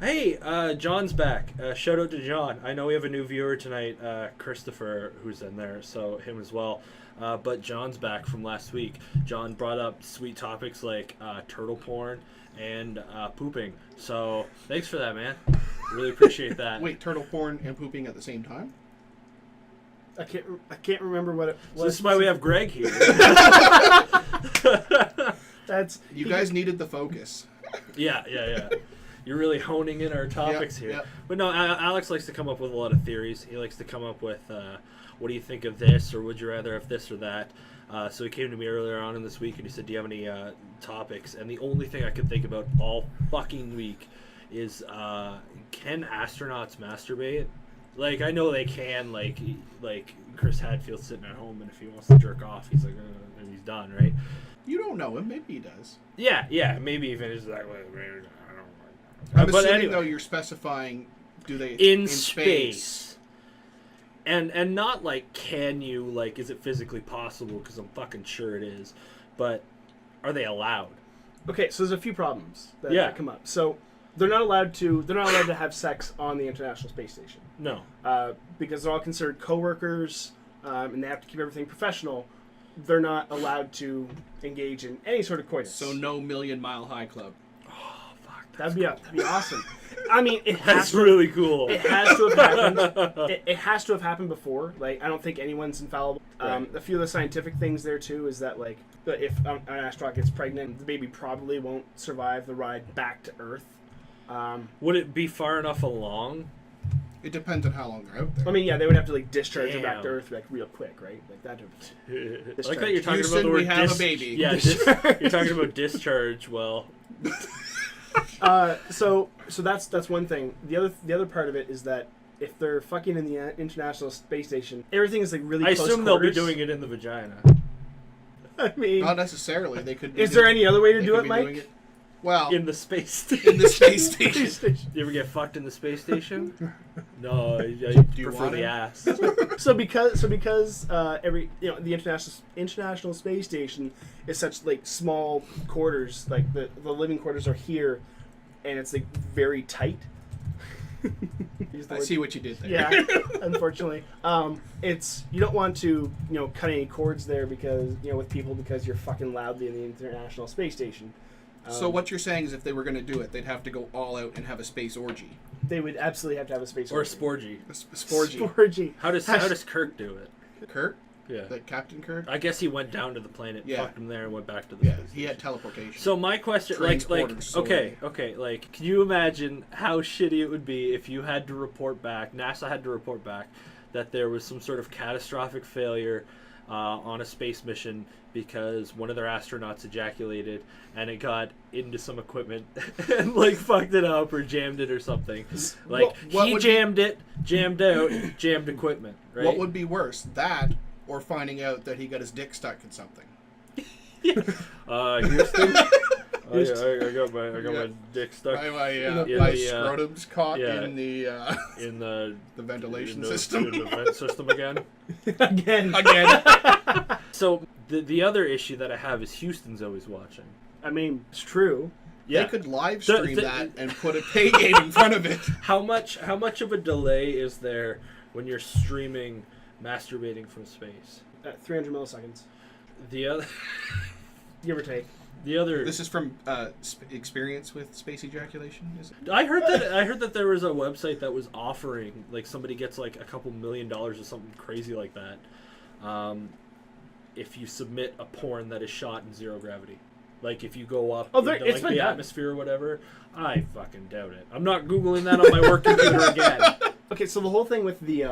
Hey, John's back. Shout out to John. I know we have a new viewer tonight, Christopher, who's in there, so him as well. But John's back from last week. John brought up sweet topics like turtle porn and pooping. So thanks for that, man. Really appreciate that. Wait, turtle porn and pooping at the same time? I can't remember what it was. So this is why we have Greg here. That's You guys needed the focus. Yeah. You're really honing in our topics here. Yep. But no, Alex likes to come up with a lot of theories. He likes to come up with, what do you think of this, or would you rather have this or that? So he came to me earlier on in this week and he said, do you have any topics? And the only thing I could think about all fucking week is, can astronauts masturbate? Like, I know they can, like Chris Hadfield's sitting at home, and if he wants to jerk off, he's like, and he's done, right? You don't know him. Maybe he does. Yeah, maybe he finishes that way. I'm But assuming, anyway. though, you're specifying, do they... In space. And not like, can you, like, is it physically possible? Because I'm fucking sure it is. But are they allowed? okay. So there's a few problems that come up. So they're not allowed to have sex on the International Space Station No. because they're all considered coworkers, and they have to keep everything professional. They're not allowed to engage in any sort of coitus. So no Million Mile High Club. Oh, fuck. that'd be awesome. I mean, it has That's to. really cool. It has to have happened. It has to have happened before. Like, I don't think anyone's infallible. Right. A few of the scientific things there too is that, like, if an astronaut gets pregnant, the baby probably won't survive the ride back to Earth. Would it be far enough along? It depends on how long they're out there. I mean, yeah, they would have to, like, discharge her back to Damn. Earth, like, real quick, right? Like that. I like that you're talking Houston, about the word we have a baby. Yeah, you're talking about discharge. Well, So that's one thing. The other part of it is that if they're fucking in the International Space Station, everything is, like, really I close assume they'll be quarters. doing it in the vagina. I mean, Not necessarily. They could. is there any other way to they do could it, be Mike? doing it- Well, In the space station. in the space station. You ever get fucked in the space station? No, I you prefer want the it? ass. So because every the International Space Station is such, like, small quarters, like the living quarters are here, and it's, like, very tight. Use the I word- see what you did there. Yeah, unfortunately, it's you don't want to cut any cords there because with people because you're fucking loudly in the International Space Station. So what you're saying is if they were going to do it, they'd have to go all out and have a space orgy. They would absolutely have to have a space Or a orgy. sporgy. A sporgy. Sporgy. How does Kirk do it? Kirk? Yeah. Like Captain Kirk? I guess he went down to the planet, Yeah. fucked him there, and went back to the Yeah, space he had station. teleportation. So my question, Transported solely. okay, like, can you imagine how shitty it would be if you had to report back, NASA had to report back, that there was some sort of catastrophic failure on a space mission because one of their astronauts ejaculated and it got into some equipment and, like, fucked it up or jammed it or something. Like, What he would jammed it, jammed out, jammed equipment, right? What would be worse, that or finding out that he got his dick stuck in something? Houston? I got my dick stuck My scrotum's caught yeah. in the in the ventilation in the- system. in the vent system again. Again. So the other issue that I have is Houston's always watching. I mean, it's true. They could live The- stream the- that and put a pay game in front of it. How much of a delay is there when you're streaming masturbating from space? 300 milliseconds, The other give or take. the other This is from experience with space ejaculation, is it? I heard that there was a website that was offering, like, somebody gets like a couple $1 million or something crazy like that, if you submit a porn that is shot in zero gravity. Like, if you go up into, it's like, been the done. atmosphere or whatever. I fucking doubt it. I'm not Googling that on my work computer again. Okay, so the whole thing with the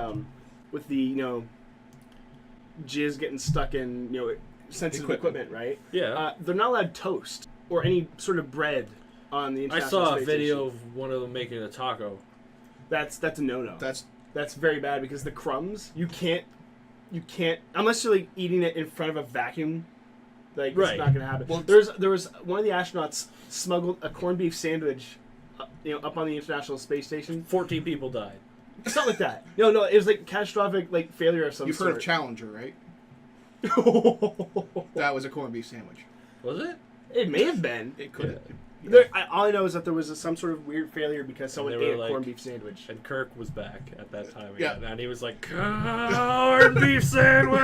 jizz getting stuck in sensitive equipment, right? Yeah. They're not allowed toast or any sort of bread on the I International saw a Space video Station. of one of them making a taco. That's a no-no. That's very bad because the crumbs you can't unless you're, like, eating it in front of a vacuum. Like, Right. it's not gonna happen. Well, there was one of the astronauts smuggled a corned beef sandwich, up on the International Space Station. 14 people died. It's not like that. No, it was like catastrophic, like, failure of some you've sort. heard of Challenger, right? That was a corned beef sandwich. Was it? It may have been. It could. All I know is that there was some sort of weird failure because someone they were ate a like- corned beef sandwich. And Kirk was back at that time Yeah. again, and he was like, corned beef sandwich!